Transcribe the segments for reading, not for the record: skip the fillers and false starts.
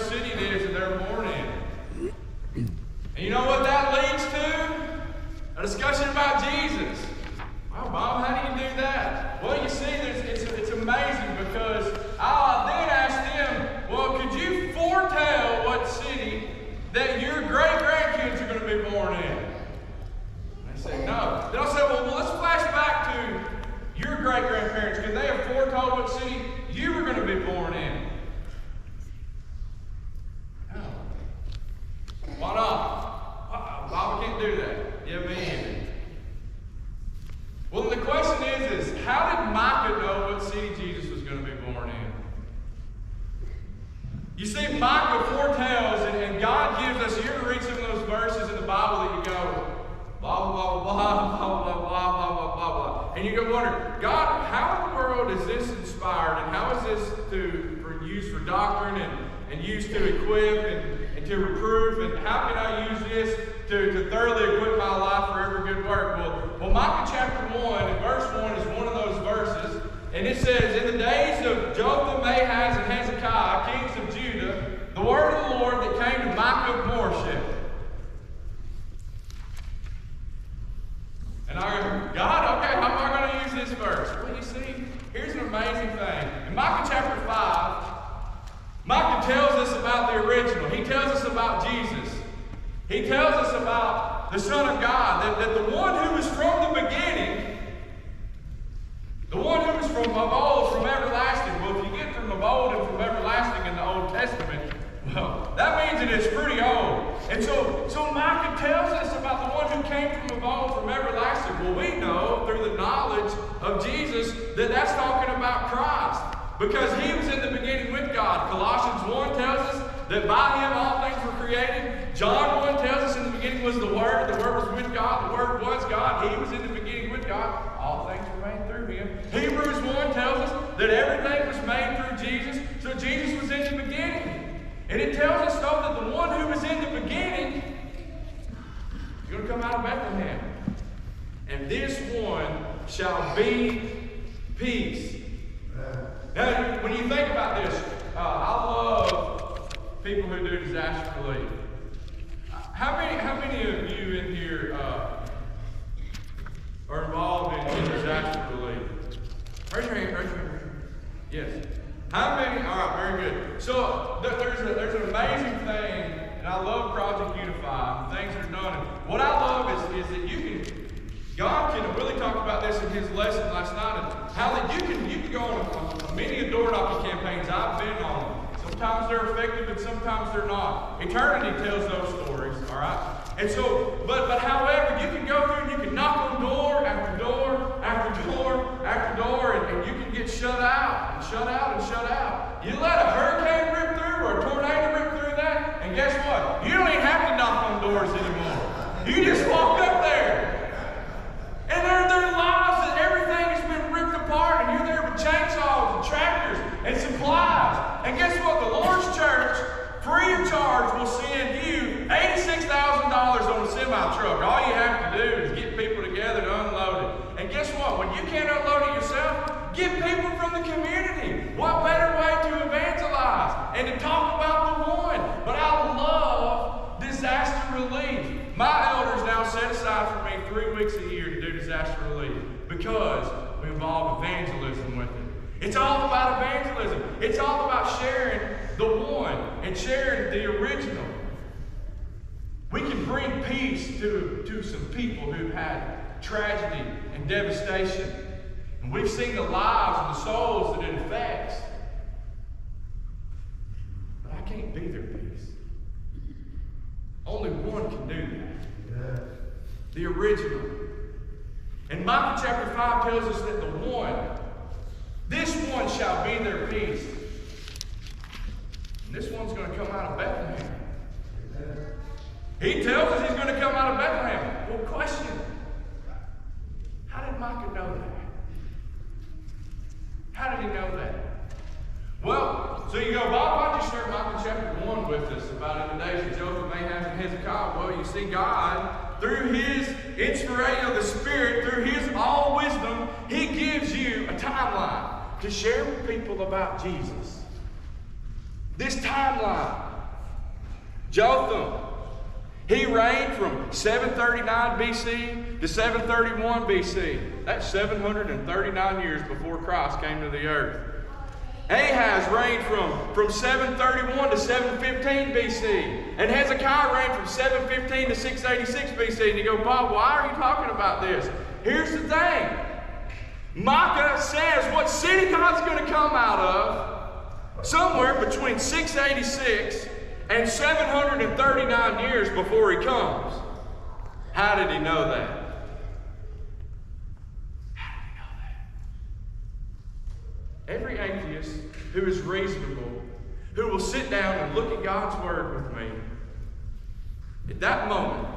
city it is that they're born in. And you know what that leads to? A discussion about Jesus. Wow, Bob, how do you do that? Well, you see, it's amazing because I then asked them, well, could you foretell what city that your great-grandkids are going to be born in? They said, no. Then I said, well, let's flash back to your great-grandparents. Could they have foretold what city you were going to be born in? No. Why not? Bob, we can't do that. Yeah, me either. Well, the question is how did Micah know what city Jesus was going to be born in? You see, Micah foretells, and God gives us, you ever read some of those verses in the Bible that you go, blah, blah, blah, blah, blah, blah, blah, blah, blah, blah. And you go wonder, God, how in the world is this inspired, and how is this used for doctrine, and used to equip, and to reprove, and how can I use this to thoroughly equip my life for every good work? Well, Micah chapter 1, and verse 1 is one of those verses, and it says, in the days of Jotham, Ahaz, and Hezekiah, kings of Judah, the word of the Lord that came to Micah of Moresheth. And I go, God, okay, how am I going to use this verse? Well, you see, here's an amazing thing. In Micah chapter 5, Micah tells us about the original. He tells us about Jesus. He tells us about the Son of God, that the one who was from the beginning, the one who was from of old, from everlasting. Well, if you get from of old and from everlasting in the Old Testament, well, that means that it's pretty old. And so Micah tells us about the one who came from of old, from everlasting. Well, we know through the knowledge of Jesus that that's talking about Christ. Because he was in the beginning with God. Colossians 1 tells us that by him all things were created. John 1 tells us in the beginning was the Word was with God, the Word was God, he was in the beginning with God, all things were made through him. Hebrews 1 tells us that everything was made through Jesus, so Jesus was in the beginning. And it tells us, though, that the one who was in the beginning is going to come out of Bethlehem. And this one shall be peace. Now, when you think about this, I love people who do disaster relief. How many of you in here are involved in disaster relief? Raise your hand, raise your hand. Yes. How many? All right, very good. So there's an amazing thing, and I love Project Unify, and things that are done. And what I love is that God can really talk about this in his lesson last night, and how that you can go on many door knocking campaigns I've been on. Sometimes they're effective and sometimes they're not. Eternity tells those stories, all right? And so, but however, you can go through and you can knock on door after door after door after door, and you can get shut out and shut out and shut out. You let a hurricane rip through or a tornado rip through that, and guess what? You don't even have to knock on doors anymore. You just walk up there. And their lives, and everything has been ripped apart, and you're there with chainsaws and tractors and supplies. And guess what? The Lord's church, free of charge, will send you $86,000 on a semi-truck. All you have to do is get people together to unload it. And guess what? When you can't unload it yourself, get people from the community. What better way to evangelize and to talk about the one? But I love disaster relief. My elders now set aside for me 3 weeks a year to do disaster relief because we involve evangelism with it. It's all about evangelism. It's all about sharing the one and sharing the original. We can bring peace to some people who've had tragedy and devastation. And we've seen the lives and the souls that it affects. But I can't be their peace. Only one can do that. The original. And Micah chapter 5 tells us that the one, this one shall be their peace. And this one's going to come out of Bethlehem. He tells us he's going to come out of Bethlehem. Well, question, how did Micah know that? How did he know that? Well, so you go, Bob, why don't you share Micah chapter 1 with us about in the days of Jotham, Ahaz, and Hezekiah? Well, you see, God, through his inspiration of the Spirit, through his all wisdom, he gives you a timeline to share with people about Jesus. This timeline Jotham. He reigned from 739 BC to 731 BC. That's 739 years before Christ came to the earth. Ahaz reigned from 731 to 715 BC. And Hezekiah reigned from 715 to 686 BC. And you go, Bob, why are you talking about this? Here's the thing. Micah says what city God's going to come out of somewhere between 686 and 739 years before he comes. How did he know that? How did he know that? Every atheist who is reasonable, who will sit down and look at God's Word with me, at that moment,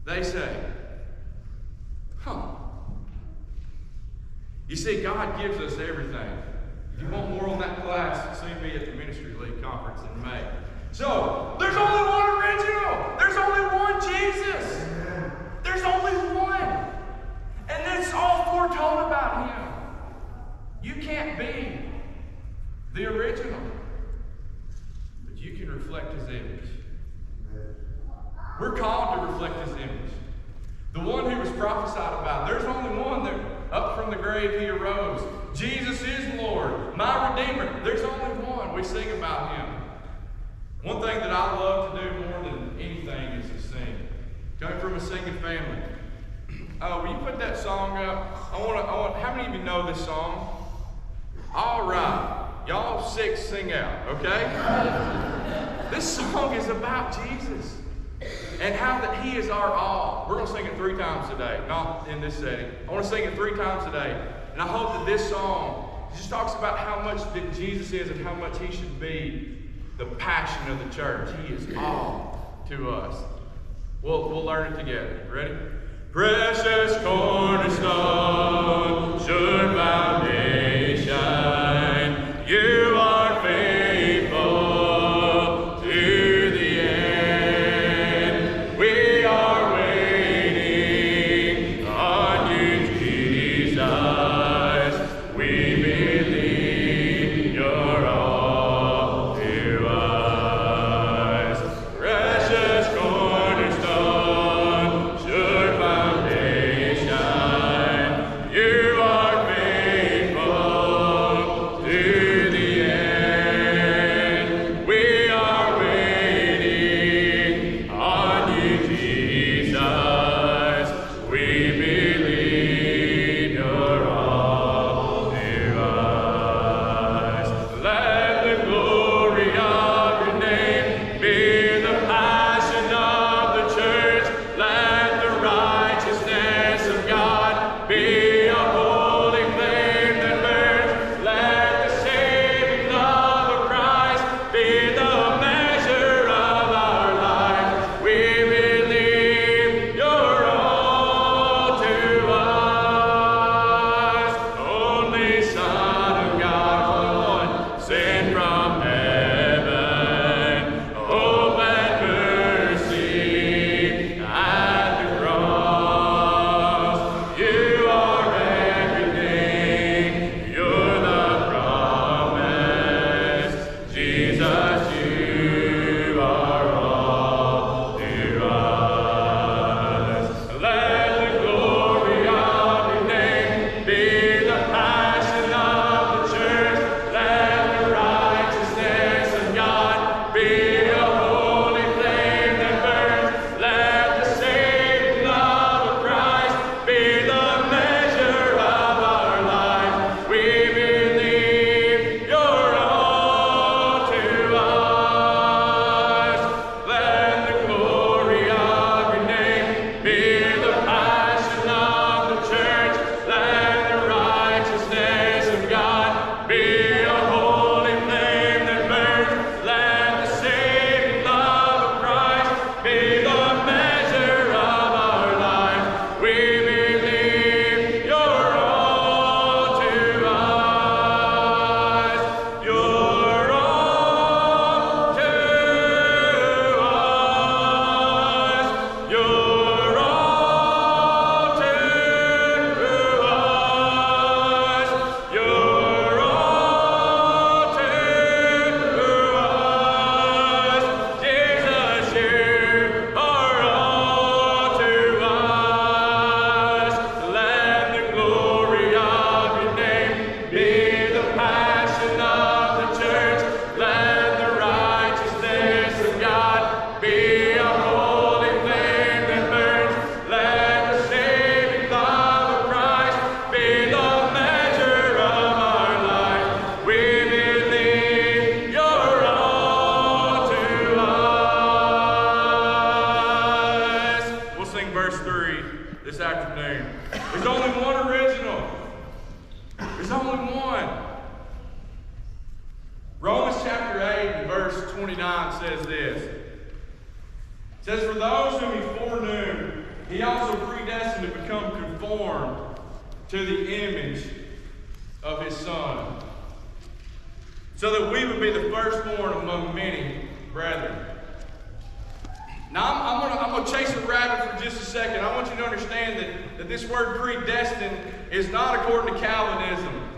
they say, You see, God gives us everything. If you want more on that class, see me at the Ministry League Conference in May. So, there's only one original. There's only one Jesus. There's only one. And it's all foretold about him. You can't be the original, but you can reflect his image. We're called to reflect his image. The one who was prophesied about. There's only one that up from the grave he arose. Jesus is Lord, my Redeemer. There's only one. We sing about him. One thing that I love to do more than anything is to sing. Coming from a singing family. Will you put that song up? I want. How many of you know this song? All right. Y'all six sing out, okay? This song is about Jesus. And how that he is our all. We're going to sing it 3 times today, not in this setting. I want to sing it 3 times today. And I hope that this song just talks about how much that Jesus is and how much he should be the passion of the church. He is all to us. We'll learn it together. Ready? Precious cornerstone, sure foundation, you are faithful. Precious cornerstone, sure foundation. afternoon. There's only one original. There's only one. Romans chapter 8 and verse 29 says this. It says, for those whom he foreknew, he also predestined to become conformed to the image of his Son, so that we would be the firstborn among many brethren. Now, I'm going to chase a rabbit for just a second. I want you to understand that this word predestined is not according to Calvinism.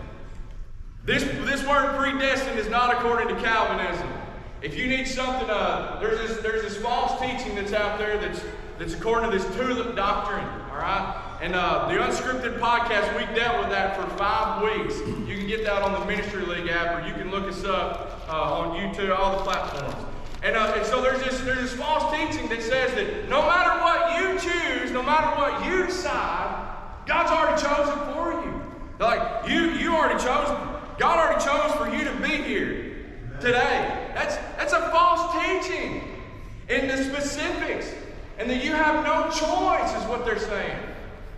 This word predestined is not according to Calvinism. If you need something, there's this false teaching that's out there that's according to this tulip doctrine, all right? And the Unscripted podcast, we dealt with that for 5 weeks. You can get that on the Ministry League app, or you can look us up on YouTube, all the platforms. And so there's this false teaching that says that no matter what you choose, no matter what you decide, God's already chosen for you. Like, you already chose, God already chose for you to be here today. That's a false teaching in the specifics. And that you have no choice is what they're saying.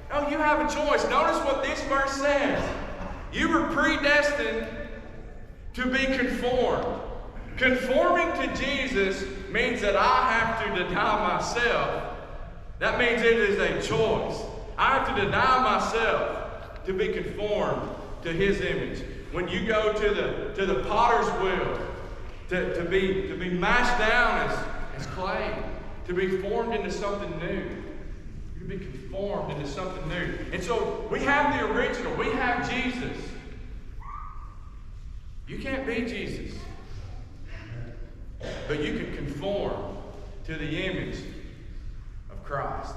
No, you have a choice. Notice what this verse says. You were predestined to be conformed. Conforming to Jesus means that I have to deny myself. That means it is a choice. I have to deny myself to be conformed to his image. When you go to the potter's wheel, to be mashed down as clay, to be formed into something new. You be conformed into something new. And so we have the original. We have Jesus. You can't be Jesus. But you can conform to the image of Christ.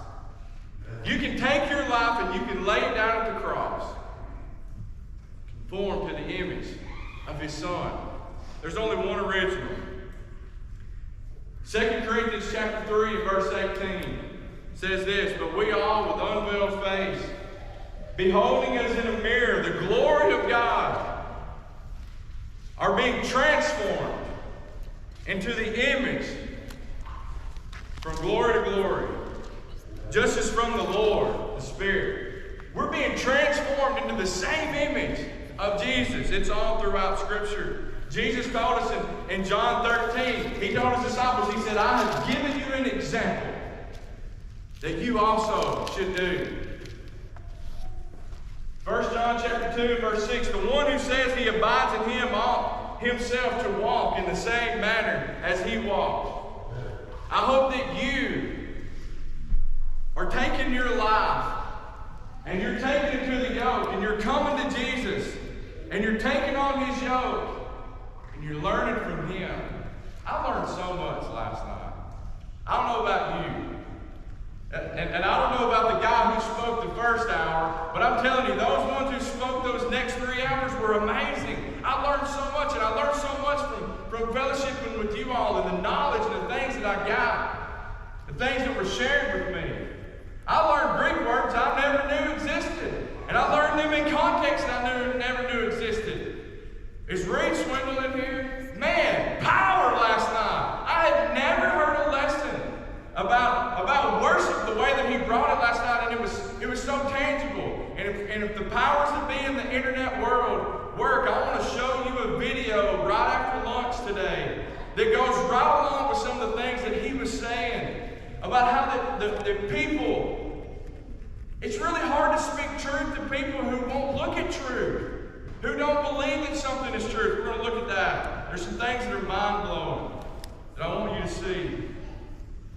You can take your life and you can lay it down at the cross. Conform to the image of his Son. There's only one original. 2 Corinthians chapter 3 and verse 18 says this, but we all with unveiled face, beholding as in a mirror the glory of God, are being transformed into the image from glory to glory, just as from the Lord, the Spirit. We're being transformed into the same image of Jesus. It's all throughout Scripture. Jesus told us in John 13, he told his disciples, he said, I have given you an example that you also should do. 1 John chapter 2, verse 6, the one who says he abides in him ought himself to walk in the same manner as he walked. I hope that you are taking your life and you're taking it to the yoke and you're coming to Jesus and you're taking on his yoke and you're learning from him. I learned so much last night. I don't know about you. And I don't know about the guy who spoke the first hour, but I'm telling you, those ones who spoke those next 3 hours were amazing. I learned so much, and I learned so much from fellowshipping with you all and the knowledge and the things that I got, the things that were shared with me. I learned Greek words I never knew existed, and I learned them in context I never knew existed. Is Reed Swindle in here? Man, power last night. I had never heard a lesson about worship the way that he brought it last night, and it was so tangible. And if the powers that be in the internet world work, I want to show you a video right after lunch today that goes right along with some of the things that he was saying about how the people, it's really hard to speak truth to people who won't look at truth, who don't believe that something is true. We're going to look at that. There's some things that are mind-blowing that I want you to see.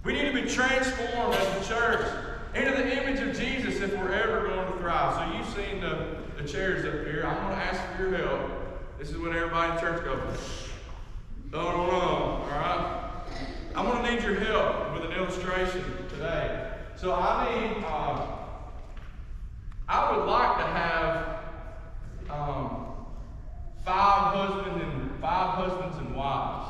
We need to be transformed as the church into the image of Jesus if we're ever going to thrive. So you've seen the chairs up here. I'm going to ask for your help. This is when everybody in church goes, all right? I'm going to need your help with an illustration today. So I would like to have 5 husbands and wives.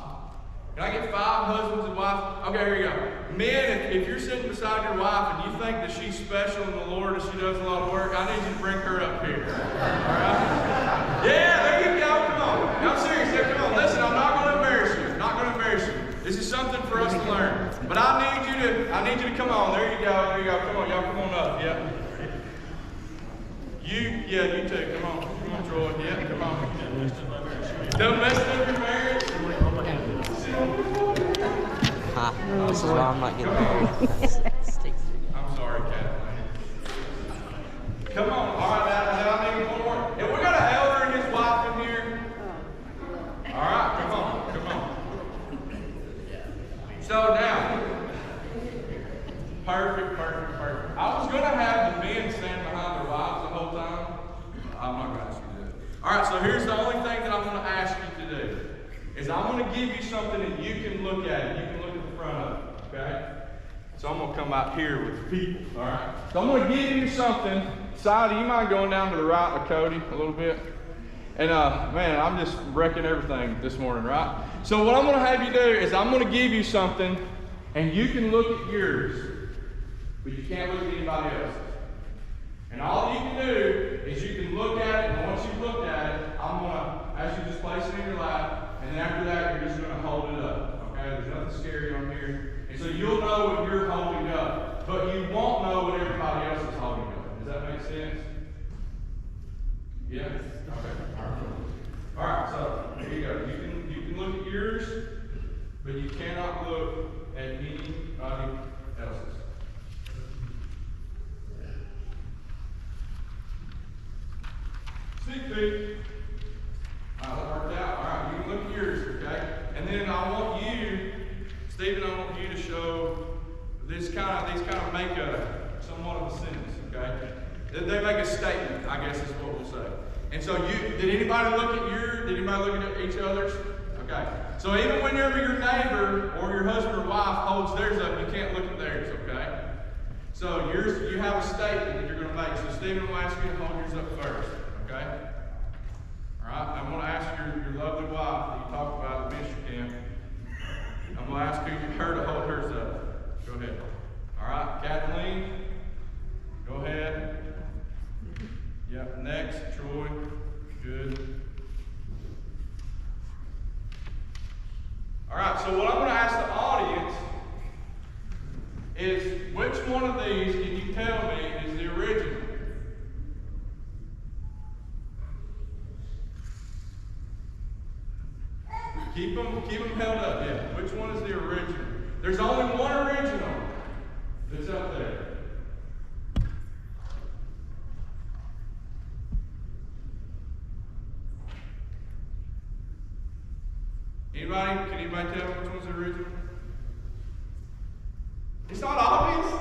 Can I get 5 husbands and wives? Okay, here we go. Men, if you're sitting beside your wife and you think that she's special in the Lord and she does a lot of work, I need you to bring her up here. All right? Yeah, there you go. Come on. I'm serious. Come on. Listen, I'm not going to embarrass you. I'm not going to embarrass you. This is something for us to learn. But I need you to come on. There you go. There you go. Come on, y'all. Come on up. Yeah. You too. Come on, Troy. Yeah, come on. Don't mess up your marriage. This is why I'm not getting married. I'm sorry, Kathleen. Come on. All right, now I need one more. And we got an elder and his wife in here. All right, come on. So now, perfect. I was going to have the men stand behind their wives the whole time. I'm not going to ask you to do it. All right, so here's the only thing that I'm going to ask you to do. Is I'm going to give you something that you can look at. You can look at the front of it, okay? So I'm going to come out here with the people, all right? So I'm going to give you something. Sadi, you mind going down to the right with Cody a little bit? And man, I'm just wrecking everything this morning, right? So what I'm going to have you do is I'm going to give you something, and you can look at yours, but you can't look at anybody else's. And all you can do is you can look at it, and once you've looked at it, I'm going to ask you to just place it in your lap, and then after that, you're just going to hold it up, okay? There's nothing scary on here. And so you'll know what you're holding up, but you won't know what everybody else is holding up. Does that make sense? Yeah? Okay. All right, so here you go. You can look at yours, but you cannot look at anybody else's. Sneak peek. All right, that worked out. All right, you can look at yours, okay? And then I want you, Stephen, I want you to show these kind of make somewhat of a sentence, okay? They make a statement, I guess is what we'll say. And so did anybody look at each other's? Okay. So even whenever your neighbor or your husband or wife holds theirs up, you can't look at theirs, okay? So you have a statement that you're going to make. So Stephen will ask you to hold yours up first, okay? All right. I'm going to ask your lovely wife that you talked about at the ministry camp. I'm going to ask her to hold hers up. Go ahead. All right. Kathleen, go ahead. Yep, next, Troy. Good. All right, so what I'm going to ask the audience is which one of these can you tell me is the original? Keep them held up, yeah. Which one is the original? There's only one original that's up there. Can anybody tell me which one's the original? It's not obvious.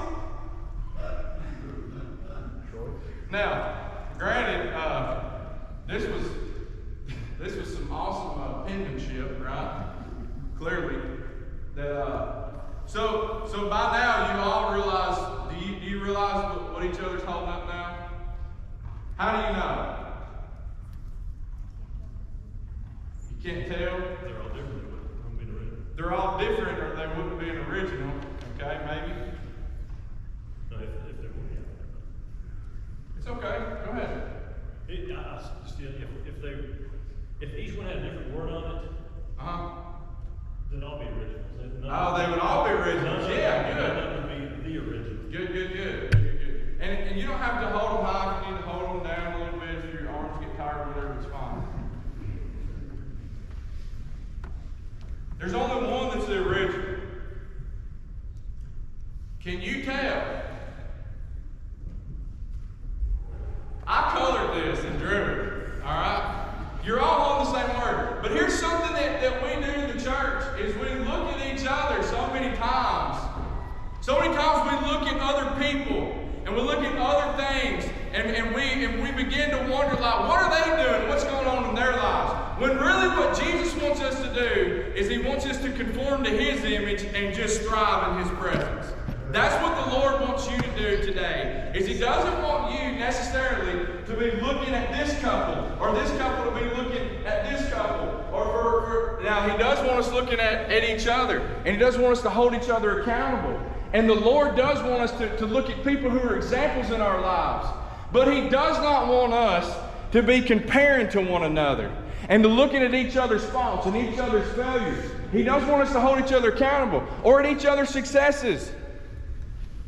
Now, granted, this was some awesome penmanship, right? Clearly, that so by now you all realize. Do you realize what each other's holding up now? How do you know? You can't tell. They're all different, or they wouldn't be an original. Okay, maybe. No, if they were, yeah. It's okay. Go ahead. If each one had a different word on it, then all be originals. They would all be originals. Yeah, good. That would be the original. Good. And you don't have to hold them high. If you need to hold them down a little bit, if your arms get tired or whatever, it's fine. There's only one that's the original. Can you tell? I colored this and drew it. All right? You're all on the same word. But here's something that we do in the church is we look at each other so many times. So many times we look at other people and we look at other things and we begin to wonder, like, what are they doing? What's going on in their lives? When really what Jesus wants us to do is he wants us to conform to his image and just thrive in his presence. That's what the Lord wants you to do today, is he doesn't want you necessarily to be looking at this couple, or this couple to be looking at this couple, now he does want us looking at each other, and he does want us to hold each other accountable. And the Lord does want us to look at people who are examples in our lives. But he does not want us to be comparing to one another and to looking at each other's faults and each other's failures. He does want us to hold each other accountable or at each other's successes.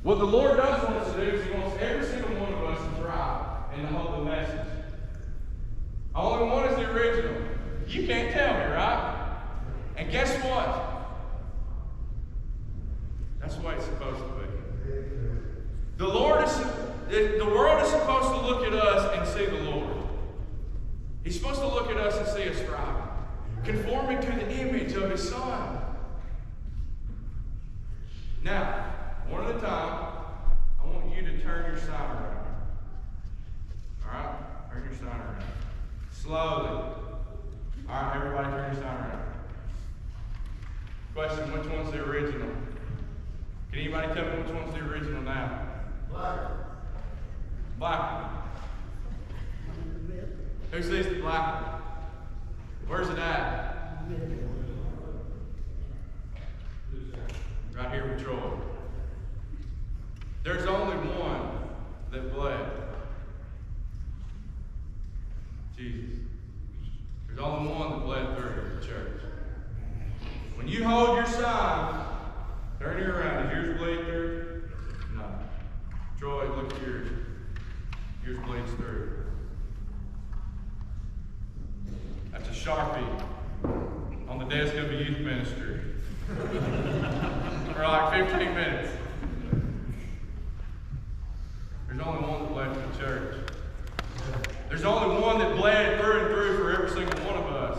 What the Lord does want us to do is he wants every single one of us to thrive and to hold the message message. Only one is the original. You can't tell me, right? And guess what? That's the way it's supposed to be. The world is supposed to look at us and see the Lord. He's supposed to look at us and see us thriving, conforming to the image of His Son. Now, one at a time, I want you to turn your sign around. All right? Turn your sign around. Slowly. All right, everybody turn your sign around. Question, which one's the original? Can anybody tell me which one's the original now? Black. Black. Who sees the black one? Where's it at? Right here with Troy. There's only one that bled. Jesus. There's only one that bled through the church. When you hold your sign, turn it around. Does yours bleed through? No. Troy, look at yours. Yours bleeds through. That's a Sharpie on the desk of a youth minister. For like 15 minutes. There's only one that bled for the church. There's only one that bled through and through for every single one of us.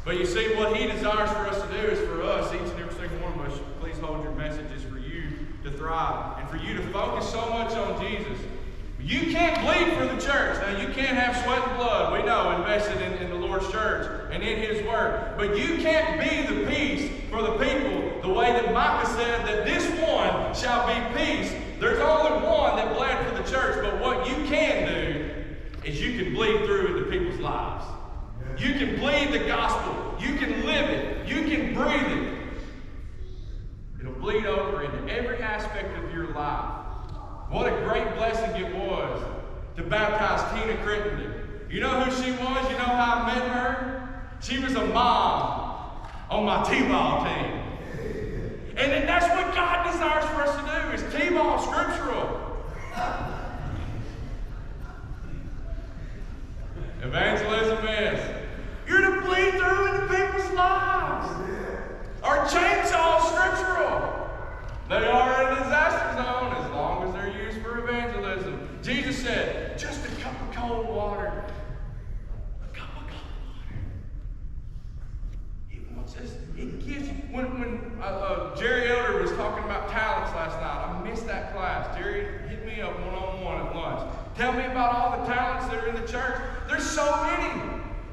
But you see, what He desires for us to do is for us, each and every single one of us, please hold your messages for you to thrive and for you to focus so much on Jesus. You can't bleed for the church. Now, you can't have sweat and blood, we know, invested in the Lord's church and in His Word. But you can't be the peace for the people the way that Micah said that this one shall be peace. There's only one that bled for the church, but what you can do is you can bleed through into people's lives. You can bleed the gospel. You can live it. You can breathe it. It'll bleed over into every aspect of your life. What a great blessing it was to baptize Tina Crittenden. You know who she was? You know how I met her? She was a mom on my T-ball team. And then that's what God desires for us to do, is T-ball scriptural. Evangelism is, you're to bleed through into people's lives. Our chainsaw scriptural. They are in a disaster zone as long as they're used for evangelism. Jesus said, just a cup of cold water. A cup of cold water. He wants us. He gives you. When Jerry Elder was talking about talents last night, I missed that class. Jerry hit me up one-on-one at lunch. Tell me about all the talents that are in the church. There's so many.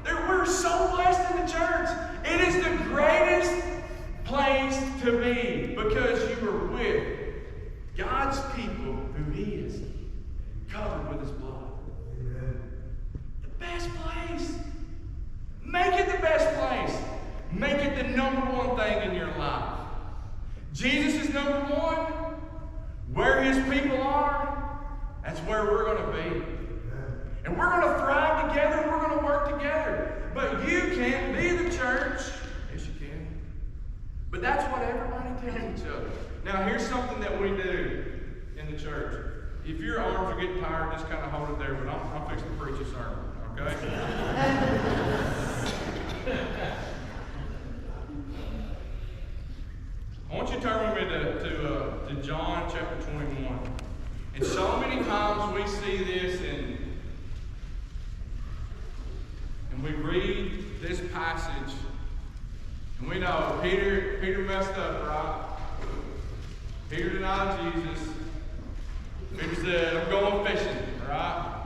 We're so blessed in the church. It is the greatest place to be because you are with God's people who He is covered with His blood. Amen. The best place. Make it the best place. Make it the number one thing in your life. Jesus is number one. Where His people are, that's where we're going to be. And we're going to thrive together. We're going to work together. But you can't be the church. Yes, you can. But that's what everybody tells each other. Now, here's something that we do in the church. If your arms are getting tired, just kind of hold it there. But I'm fixing to preach a sermon, okay? I want you to turn with me to John chapter 21. And so many times we see this and we read this passage and we know Peter messed up, right? Peter denied Jesus. Peter said, I'm going fishing, right?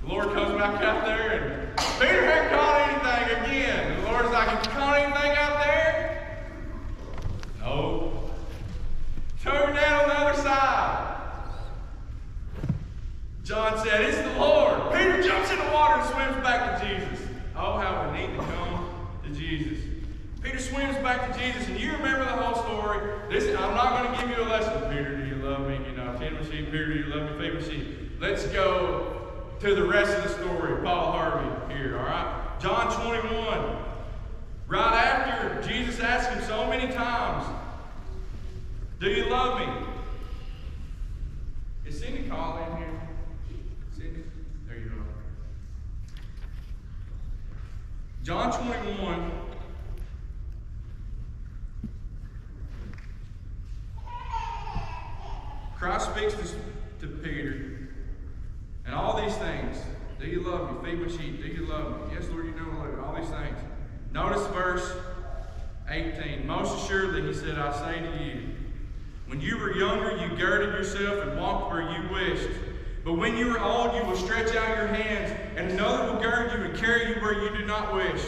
The Lord comes back out there and Peter hadn't caught anything again. And the Lord's like, have you caught anything out there? No. Turn down on the other side. John said, it's the Lord. Peter jumps in the water and swims back to Jesus. Oh, how we need to come to Jesus. Peter swims back to Jesus, and you remember the whole story. I'm not going to give you a lesson. Peter, do you love me? Tend my sheep. Peter, do you love me? Feed my sheep. Let's go to the rest of the story. Paul Harvey here, all right? John 21. Right after Jesus asked him so many times, do you love me? Is Cindy calling in here? Cindy? John 21. Christ speaks to Peter, and all these things. Do you love me? Feed my sheep. Do you love me? Yes, Lord, you know I love you. All these things. Notice verse 18. Most assuredly, he said, I say to you, when you were younger, you girded yourself and walked where you wished. But when you are old, you will stretch out your hands, and another will gird you and carry you where you do not wish.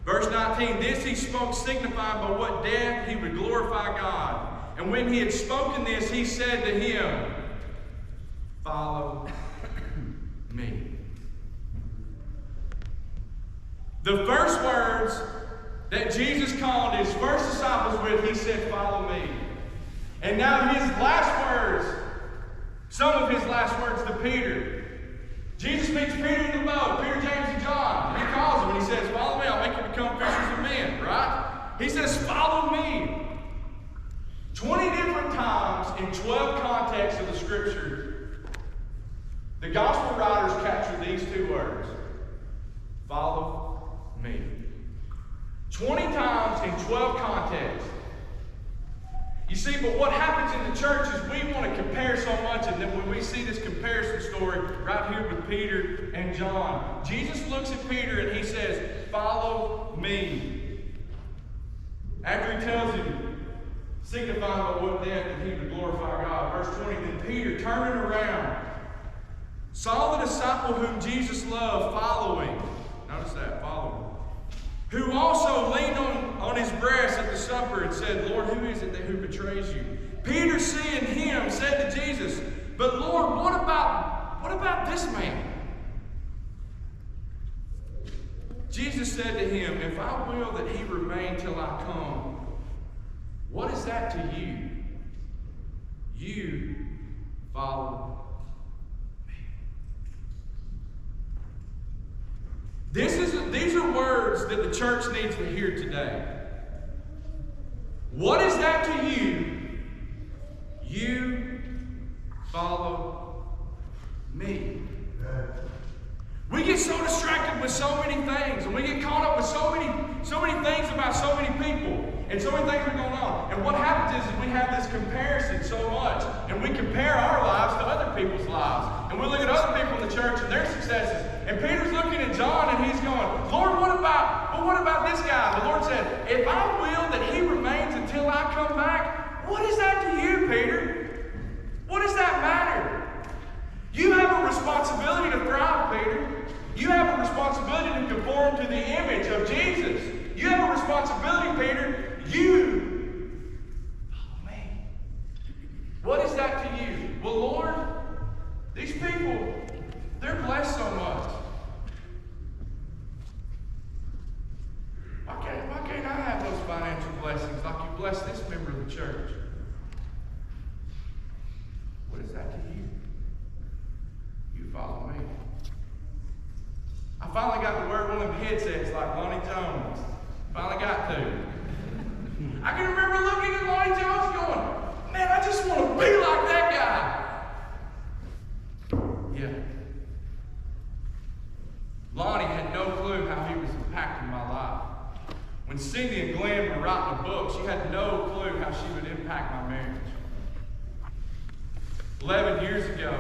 Verse 19, this he spoke, signifying by what death he would glorify God. And when he had spoken this, he said to him, follow me. The first words that Jesus called his first disciples with, he said, follow me. And now his last words, some of his last words to Peter. Jesus speaks Peter in the boat, Peter, James, and John. He calls them and he says, follow me, I'll make you become fishers of men, right? He says, follow me. 20 different times in 12 contexts of the Scripture, the Gospel writers capture these two words. Follow me. 20 times in 12 contexts. You see, but what happens in the church is we want to compare so much, and then when we see this comparison story right here with Peter and John, Jesus looks at Peter and he says, follow me. After he tells him, signifying by what death that he would glorify God. Verse 20, then Peter, turning around, saw the disciple whom Jesus loved following. Notice that, following. Who also leaned on his breast at the supper and said, Lord, who is it who betrays you? Peter, seeing him, said to Jesus, but Lord, what about this man? Jesus said to him, if I will that he remain till I come, what is that to you? You follow me. These are words that the church needs to hear today. What is that to you? You follow me. We get so distracted with so many things, and we get caught up with so many things about so many people, and so many things are going on. And what happens is we have this comparison so much, and we compare our lives to other people's lives. And we look at other people in the church and their successes. And Peter's looking at John and he's going, Lord, what about this guy? The Lord said, if I will that he remains until I come back, what is that to you, Peter? What does that matter? You have a responsibility to thrive, Peter. You have a responsibility to conform to the image of Jesus. You have a responsibility, Peter. You follow me. What is that to you? Well, Lord, these people, they're blessed so much. Why can't I have those financial blessings like you bless this member of the church? What is that to you? You follow me. I finally got to wear one of them headsets like Lonnie Jones. Finally got to. I can remember looking at Lonnie Jones going, man, I just want to be like that guy. Yeah. Lonnie had no clue how he was impacting my life. When Cindy and Glenn were writing a book, she had no clue how she would impact my marriage. 11 years ago,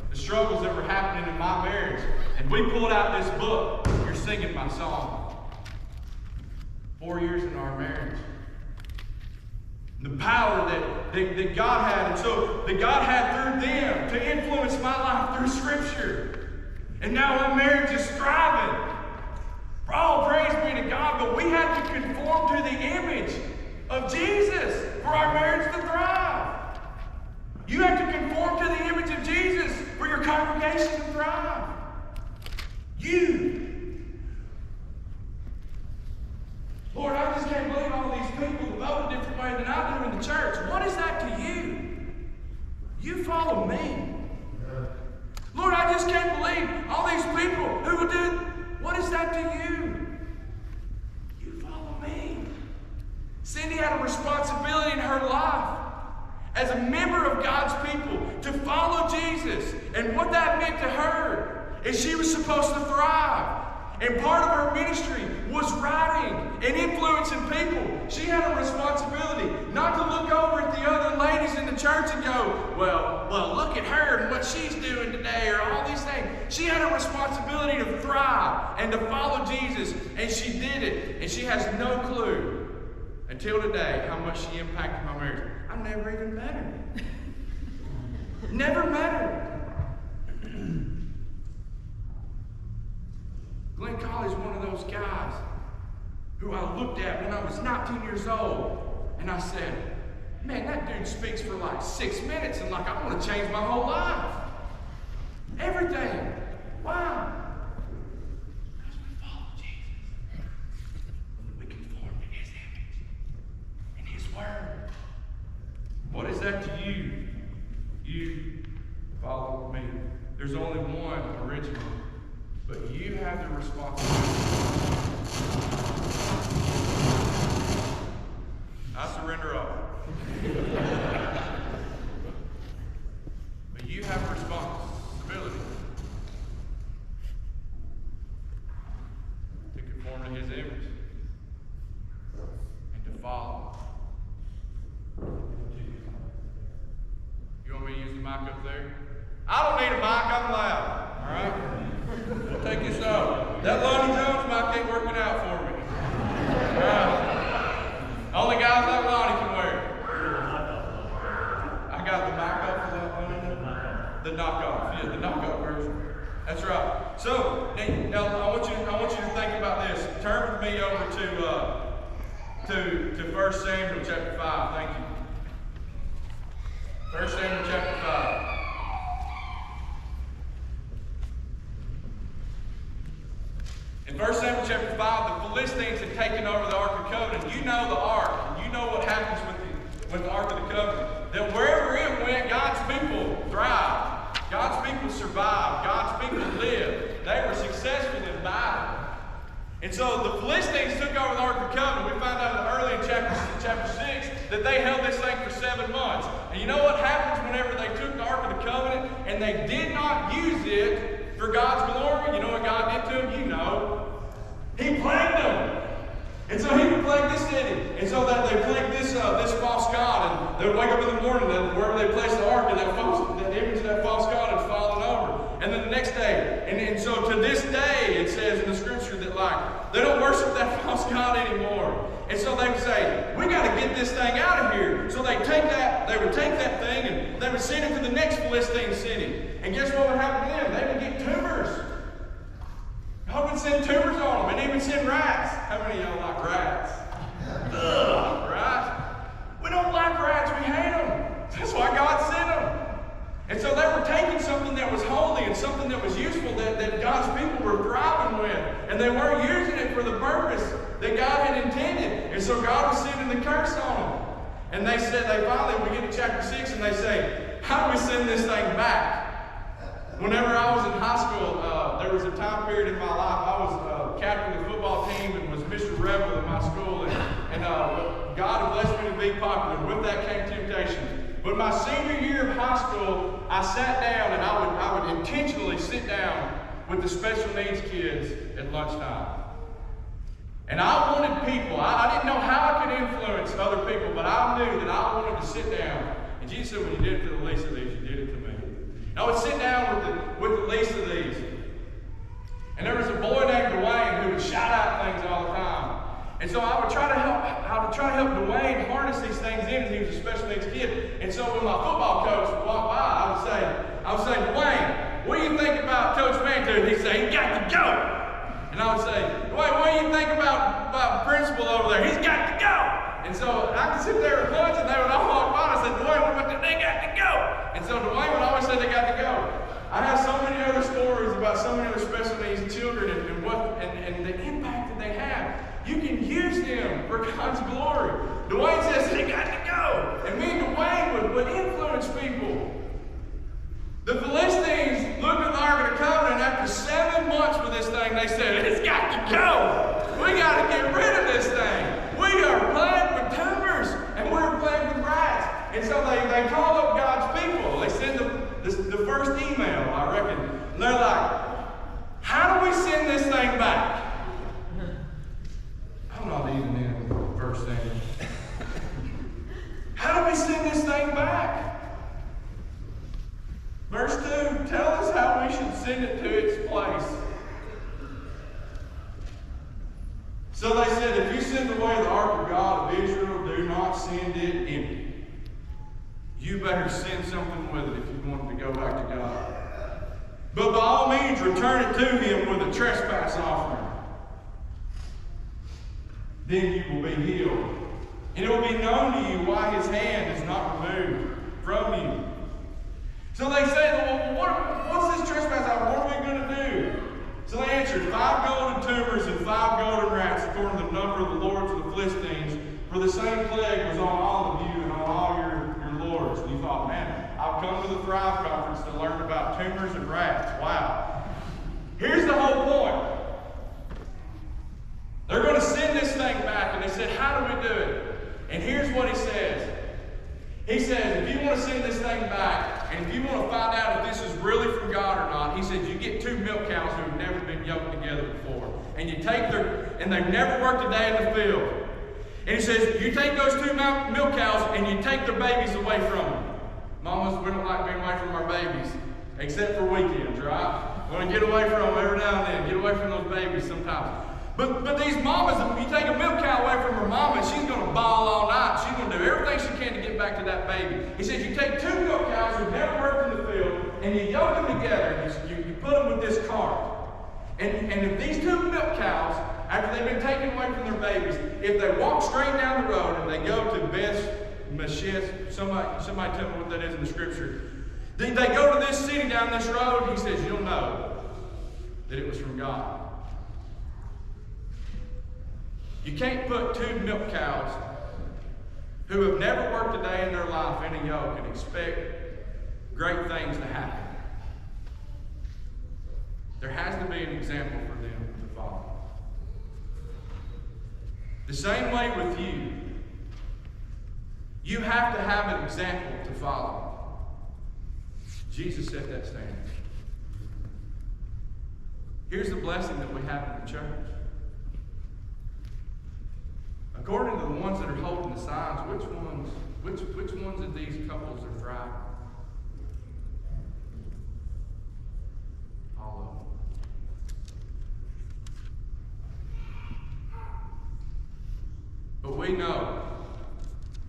the struggles that were happening in my marriage, and we pulled out this book, You're Singing My Song. 4 years in our marriage. The power that God had, and so that God had through them to influence my life through Scripture. And now our marriage is thriving. For all praise be to God, but we had to conform to the image of Jesus for our marriage to thrive. You have to conform to the image of Jesus for your congregation to thrive. Lord, I just can't believe all these people vote a different way than I do in the church. What is that to you? You follow me. Lord, I just can't believe all these people who will do. What is that to you? You follow me. Cindy had a responsibility in her life as a member of God's people to follow Jesus. And what that meant to her is she was supposed to thrive. And part of her ministry was writing and influencing people. She had a responsibility not to look over at the other ladies in the church and go, well, look at her and what she's doing today, or all these things. She had a responsibility to thrive and to follow Jesus, and she did it. And she has no clue until today how much she impacted my marriage. I never even met her. Never met her. Glenn Colley's one of those guys who I looked at when I was 19 years old, and I said, man, that dude speaks for like 6 minutes, and like, I want to change my whole life. Everything. Why? Because we follow Jesus. We conform to His image and His Word. What is that to you? You follow me. There's only one original. But you have the responsibility. I surrender all. But you have a responsibility to conform to His image and to follow. You want me to use the mic up there? I don't need a mic, I'm loud. All right? We'll take this off. That Lonnie Jones mic ain't working out for me. Only guys like Lonnie can wear it. I got the mic off for that one. The knockoff. Yeah, the knockoff version. That's right. So now I want you to think about this. Turn with me over to 1 Samuel chapter 5. Thank you. 1 Samuel chapter 5. In 1 Samuel chapter 5, the Philistines had taken over the Ark of the Covenant. You know the Ark, and you know what happens with the Ark of the Covenant. That wherever it went, God's people thrived. God's people survived. God's people lived. They were successful in battle. And so the Philistines took over the Ark of the Covenant. We find out early in chapter 6 that they held this thing for 7 months. And you know what happens whenever they took the Ark of the Covenant and they did not use it for God's glory? You know what God did to them? You know. He plagued them. And so He would plague this city. And so that they plagued this false god. And they would wake up in the morning and wherever they placed the ark, and that image of that false god had fallen over. And then the next day. And so to this day, it says in the scripture that like, they don't worship that false god anymore. And so they would say, we got to get this thing out of here. So they would take that thing and they would send it to the next Philistine city. And guess what would happen to them? They would get tumors. God would send tumors on them, and He would send rats. How many of y'all like rats? Ugh, right? We don't like rats, we hate them. That's why God sent them. And so they were taking something that was holy and something that was useful that God's people were thriving with, and they weren't using it for the purpose that God had intended. And so God was sending the curse on them. And they said, we get to chapter 6, and they say, how do we send this thing back? Whenever I was in high school, there was a time period in my life, I was captain of the football team and was Mr. Rebel in my school, and God had blessed me to be popular. With that came temptation. But my senior year of high school, I sat down, and I would intentionally sit down with the special needs kids at lunchtime. And I wanted people, I didn't know how I could influence other people, but I knew that I wanted to sit down. And Jesus said, when you did it to the least of these, you did it to me. I would sit down with the least of these. And there was a boy named Dwayne who would shout out things all the time. And so I would try to help Dwayne harness these things in, as he was a special needs kid. And so when my football coach would walk by, I would say, Dwayne, what do you think about Coach Mantu? He'd say, he got to go. And I would say, Dwayne, what do you think about principal over there? He's got to go. And so I could sit there at lunch, and they would all walk by, and I said, Dwayne, what about that? They got to go. And so Dwayne would always say they got to go. I have so many other stories about so many other special needs children and the impact that they have. You can use them for God's glory. Dwayne says they got to go. And me and Dwayne would influence people. The Philistines looked at the Ark of the Covenant, and after 7 months with this thing, they said, it's got to go. We got to get rid of this thing. We are plagued with tumors, and we're plagued with rats. And so they call up God's people. They send the first email, I reckon. And they're like, how do we send this thing back? send it to its place. So they said, if you send away the ark of God of Israel, do not send it empty. You better send something with it if you want it to go back to God. But by all means, return it to him with a trespass offering. Then you will be healed. And it will be known to you why his hand is not removed from you. So they say, well, what's this trespass offering? What are we going to do? So they answered, 5 golden tumors and 5 golden rats, according to the number of the lords of the Philistines. For the same plague was on all of you and on all your lords. And you thought, man, I've come to the Thrive Conference to learn about tumors and rats. Wow. Here's the whole point. They're going to send this thing back. And they said, how do we do it? And here's what he says. He says, if you want to send this thing back, and if you want to find out if this is really from God or not, he says, you get 2 milk cows who have never been yoked together before. And you take and they've never worked a day in the field. And he says, you take those 2 milk cows and you take their babies away from them. Mamas, we don't like being away from our babies, except for weekends, right? We want to get away from them every now and then, get away from those babies sometimes. But these mamas, if you take a milk cow away from her mama, she's going to bawl all night. She's going to do everything she can to get back to that baby. He says you take 2 milk cows who've never worked in the field, and you yoke them together, and you put them with this cart. And if these 2 milk cows, after they've been taken away from their babies, if they walk straight down the road and they go to Beth-Meshes, somebody tell me what that is in the scripture. They go to this city down this road, he says, you'll know that it was from God. You can't put 2 milk cows who have never worked a day in their life in a yoke and expect great things to happen. There has to be an example for them to follow. The same way with you. You have to have an example to follow. Jesus set that standard. Here's the blessing that we have in the church. According to the ones that are holding the signs, which ones of these couples are thriving? All of them. But we know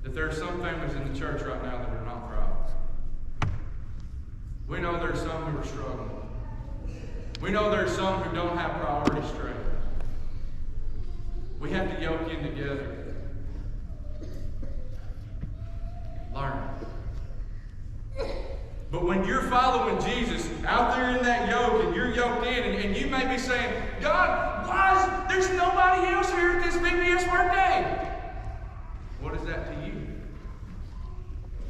that there are some families in the church right now that are not thriving. We know there are some who are struggling. We know there are some who don't have priorities straight. We have to yoke in together. Learn. But when you're following Jesus out there in that yoke and you're yoked in and you may be saying, God, why there's nobody else here at this VBS birthday? What is that to you?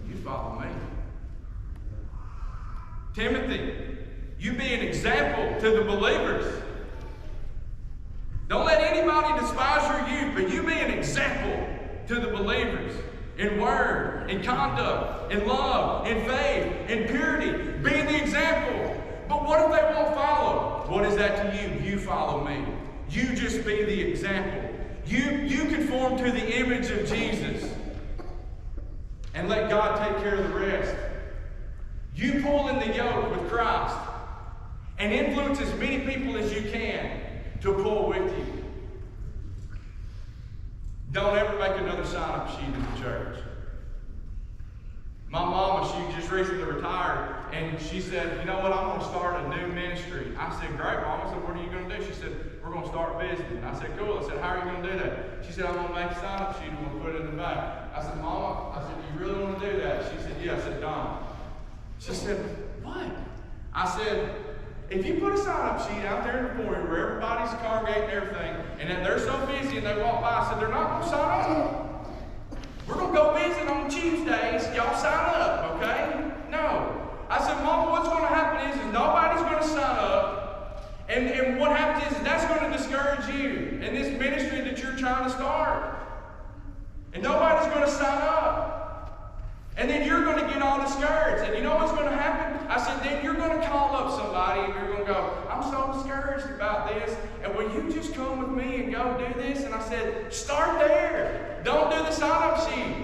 You follow me. Timothy, you be an example to the believers. Don't let anybody despise your youth, but you be an example to the believers in word, in conduct, in love, in faith, in purity. Be the example. But what if they won't follow? What is that to you? You follow me. You just be the example. You conform to the image of Jesus and let God take care of the rest. You pull in the yoke with Christ and influence as many people as you can to pull with you. Don't ever make another sign-up sheet in the church. My mama, she just recently retired, and she said, you know what, I'm going to start a new ministry. I said, great, Mama. I said, what are you going to do? She said, we're going to start visiting. I said, cool. I said, how are you going to do that? She said, I'm going to make a sign-up sheet and I'm going to put it in the back. I said, Mama, I said, do you really want to do that? She said, yeah. I said, Don. She said, what? I said, if you put a sign-up sheet out there in the foyer where everybody's congregating and everything, and then they're so busy and they walk by, I said, they're not going to sign up. We're going to go visit on Tuesdays. Y'all sign up, okay? No. I said, Mama, what's going to happen is nobody's going to sign up. And what happens is that's going to discourage you in this ministry that you're trying to start. And nobody's going to sign up. And then you're going to get all discouraged. And you know what's going to happen? I said, then you're going to call up somebody and you're going to go, I'm so discouraged about this. And will you just come with me and go do this? And I said, start there. Don't do the sign-up sheet.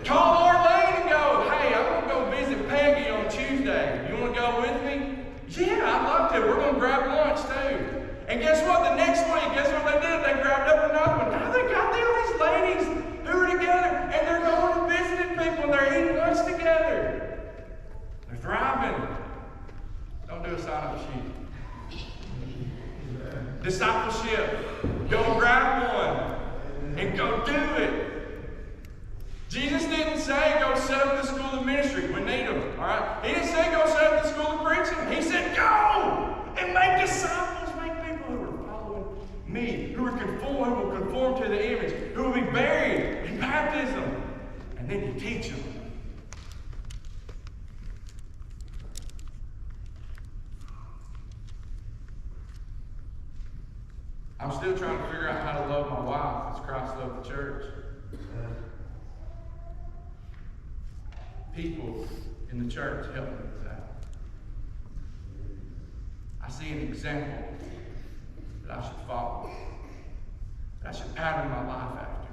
Call Orlane and go, hey, I'm going to go visit Peggy on Tuesday. You want to go with me? Yeah, I'd love to. We're going to grab lunch too. And guess what? The next week, guess what they did? They grabbed up another one. Now they got all these ladies who are together, and they're going and visiting people, and they're eating lunch together. They're thriving. Don't do a sign-up sheet. Discipleship. Go grab one and go do it. Jesus didn't say go set up the school of ministry. We need them, all right? He didn't say go set up the school of preaching. He said go and make disciples, make people who are following me, who will conform to the image, who will be buried in baptism, and then you teach them. I'm still trying to figure out how to love my wife as Christ loved the church. People in the church help me with that. I see an example that I should follow, that I should pattern my life after.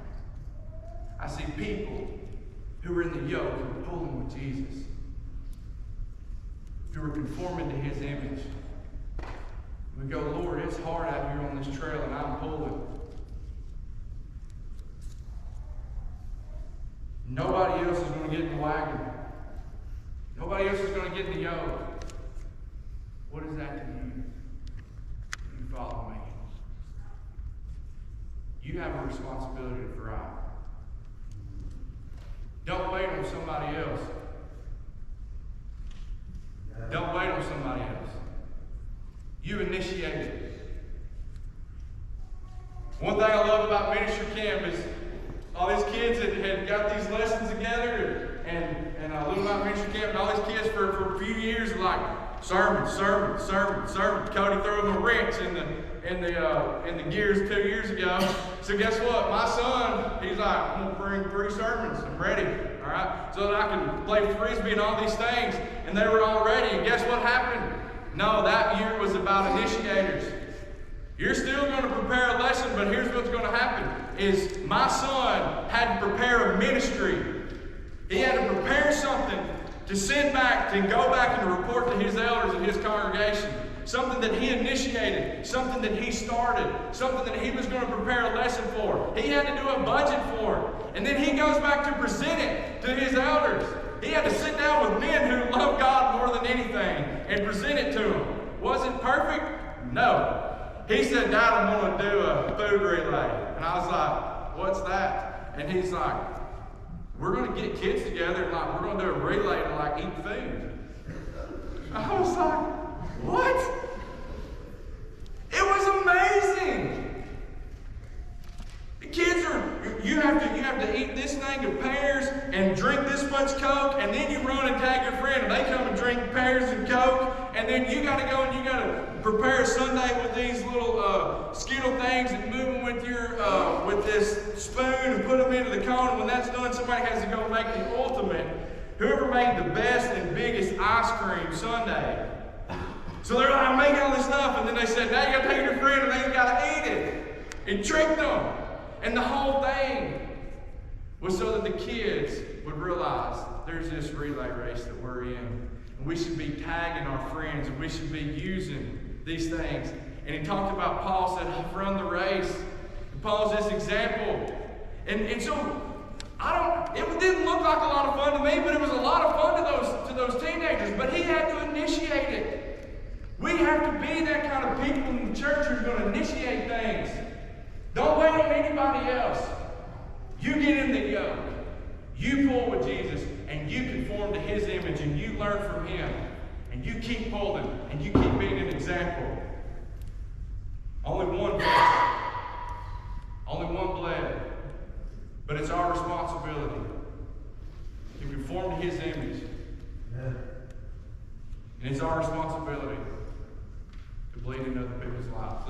I see people who are in the yoke, who are pulling with Jesus, who are conforming to His image. We go, Lord, it's hard out here on this trail and I'm pulling. Nobody else is going to get in the wagon. Nobody else is going to get in the yoke. What is that to you? You follow me. You have a responsibility to thrive. Don't wait on somebody else. Don't wait on somebody else. You initiate it. One thing I love about ministry camp is all these kids had got these lessons together, and I love about ministry camp, and all these kids for a few years are like sermon. Cody threw them a wrench in the gears 2 years ago. So guess what? My son, he's like, I'm gonna bring 3 sermons. I'm ready. All right, so that I can play frisbee and all these things. And they were all ready. And guess what happened? No, that year was about initiators. You're still going to prepare a lesson, but here's what's going to happen, is my son had to prepare a ministry. He had to prepare something to send back, to go back and report to his elders and his congregation. Something that he initiated, something that he started, something that he was going to prepare a lesson for. He had to do a budget for it. And then he goes back to present it to his elders. He had to sit down with men who love God more than anything and present it to them. Was it perfect? No. He said, Dad, I'm going to do a food relay. And I was like, what's that? And he's like, we're going to get kids together and we're going to do a relay to eat food. I was like, what? It was amazing. The kids you have to eat this thing of pears and drink this much Coke, and then you run and tag your friend and they come and drink pears and Coke, and then you got to go and you got to prepare a sundae with these little Skittle things and move them with this spoon and put them into the cone. And when that's done, somebody has to go make the ultimate. Whoever made the best and biggest ice cream sundae. So they're like, I'm making all this stuff, and then they said, now you got to take your friend and they got to eat it. And tricked them. And the whole thing was so that the kids would realize there's this relay race that we're in. And we should be tagging our friends, and we should be using these things. And he talked about Paul said, I've run the race. And Paul's this example. And so it didn't look like a lot of fun to me, but it was a lot of fun to those teenagers. But he had to initiate it. We have to be that kind of people in the church who's going to initiate things. Don't wait on anybody else. You get in the yoke. You pull with Jesus, and you conform to His image, and you learn from Him, and you keep pulling, and you keep being an example. Only one bled. Only one bled. But it's our responsibility to conform to His image. And it's our responsibility to bleed into other people's lives.